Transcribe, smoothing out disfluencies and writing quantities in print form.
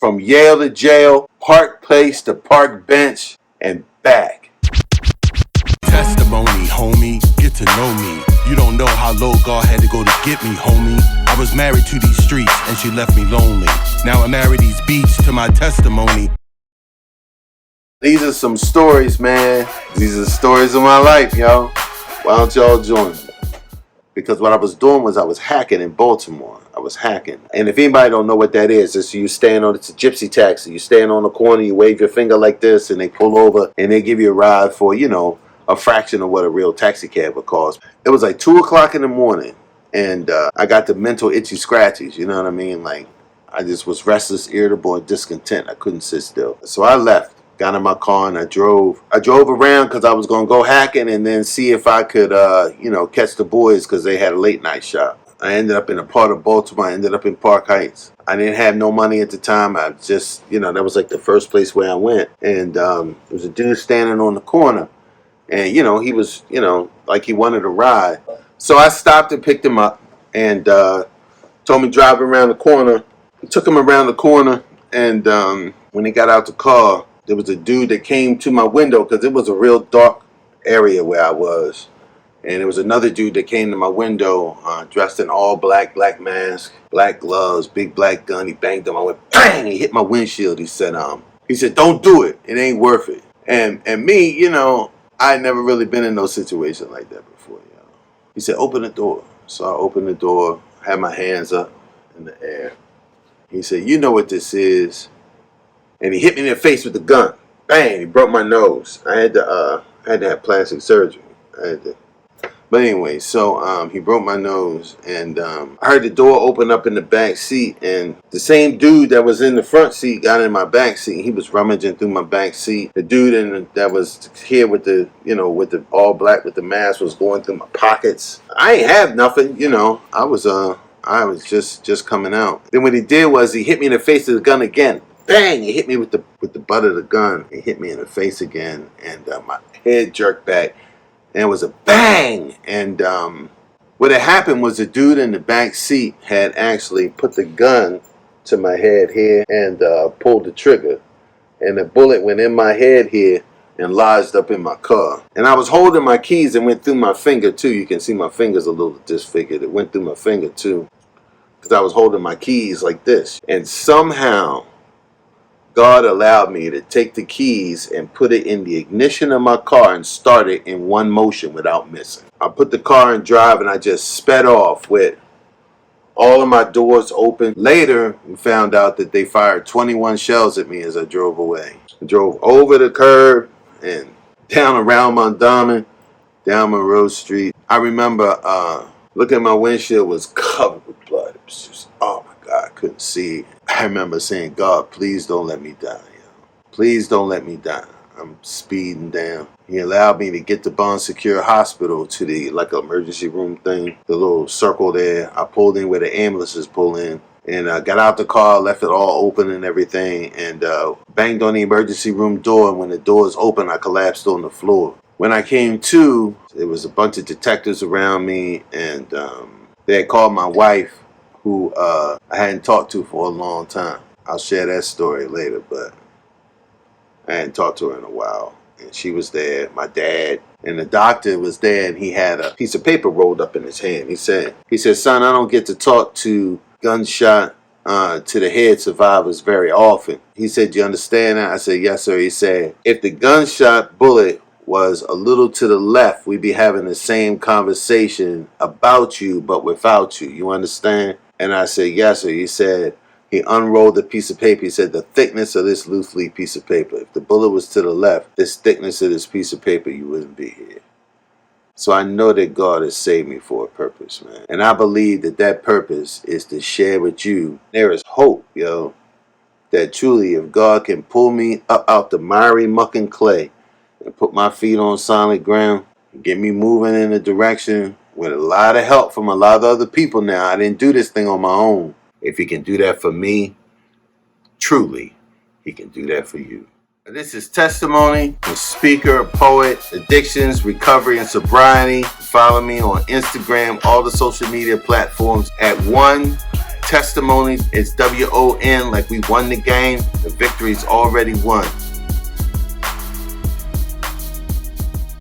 from Yale to jail, Park Place to Park Bench, and back. Testimony, homie, get to know me. You don't know how low God had to go to get me, homie. I was married to these streets and she left me lonely. Now I marry these beats to my testimony. These are some stories, man. These are the stories of my life, yo. Why don't y'all join me? Because what I was doing was I was hacking in Baltimore. I was hacking. And if anybody don't know what that is, it's you stand on, it's a gypsy taxi. You stand on the corner, you wave your finger like this, and they pull over, and they give you a ride for, you know, a fraction of what a real taxi cab would cost. It was like 2 o'clock in the morning, and I got the mental itchy scratchies, you know what I mean? Like, I just was restless, irritable, and discontent. I couldn't sit still. So I left. Got in my car and I drove around because I was going to go hacking and then see if I could, you know, catch the boys because they had a late night shop. I ended up in a part of Baltimore. I ended up in Park Heights. I didn't have no money at the time. I just, you know, that was like the first place where I went. And there was a dude standing on the corner. And, you know, he was, you know, like he wanted a ride. So I stopped and picked him up and told me drive around the corner. I took him around the corner and when he got out the car, there was a dude that came to my window because it was a real dark area where I was. And there was another dude that came to my window dressed in all black mask, black gloves, big black gun. He banged him. I went, bang! He hit my windshield. He said, don't do it. It ain't worth it. And me, you know, I had never really been in no situation like that before. You know. He said, open the door. So I opened the door, had my hands up in the air. He said, you know what this is. And he hit me in the face with the gun. Bang! He broke my nose. I had to have plastic surgery. But anyway, so he broke my nose, and I heard the door open up in the back seat, and the same dude that was in the front seat got in my back seat. He was rummaging through my back seat. The dude that was here with the, you know, with the all black with the mask was going through my pockets. I ain't have nothing, you know. I was just coming out. Then what he did was he hit me in the face with the gun again. Bang! He hit me with the butt of the gun. He hit me in the face again, and my head jerked back, and it was a bang. And what had happened was the dude in the back seat had actually put the gun to my head here and pulled the trigger, and the bullet went in my head here and lodged up in my car. And I was holding my keys and went through my finger too. You can see my fingers a little disfigured. It went through my finger too, because I was holding my keys like this, and somehow God allowed me to take the keys and put it in the ignition of my car and start it in one motion without missing. I put the car in drive and I just sped off with all of my doors open. Later, we found out that they fired 21 shells at me as I drove away. I drove over the curb and down around Mondawmin, down Monroe Street. I remember looking at my windshield was covered with blood. It was just, oh my God, I couldn't see. I remember saying, God, please don't let me die. Please don't let me die. I'm speeding down. He allowed me to get to Bond Secure Hospital to the like emergency room thing, the little circle there. I pulled in where the ambulances pull in, and I got out the car, left it all open and everything, and banged on the emergency room door. And when the doors opened, I collapsed on the floor. When I came to, there was a bunch of detectives around me, and they had called my wife, who I hadn't talked to for a long time. I'll share that story later, but I hadn't talked to her in a while. And she was there, my dad, and the doctor was there, and he had a piece of paper rolled up in his hand. He said, son, I don't get to talk to gunshot to the head survivors very often. He said, you understand that? I said, yes, sir. He said, if the gunshot bullet was a little to the left, we'd be having the same conversation about you, but without you. You understand? And I said, yes, sir. He said, he unrolled the piece of paper. He said, the thickness of this loose leaf piece of paper. If the bullet was to the left, this thickness of this piece of paper, you wouldn't be here. So I know that God has saved me for a purpose, man. And I believe that that purpose is to share with you. There is hope, yo. That truly, if God can pull me up out the miry muck and clay and put my feet on solid ground, and get me moving in a direction with a lot of help from a lot of other people now. I didn't do this thing on my own. If he can do that for me, truly, he can do that for you. This is Testimony, a speaker, a poet, addictions, recovery, and sobriety. Follow me on Instagram, all the social media platforms at 1 testimony is WON, like we won the game. The victory's already won.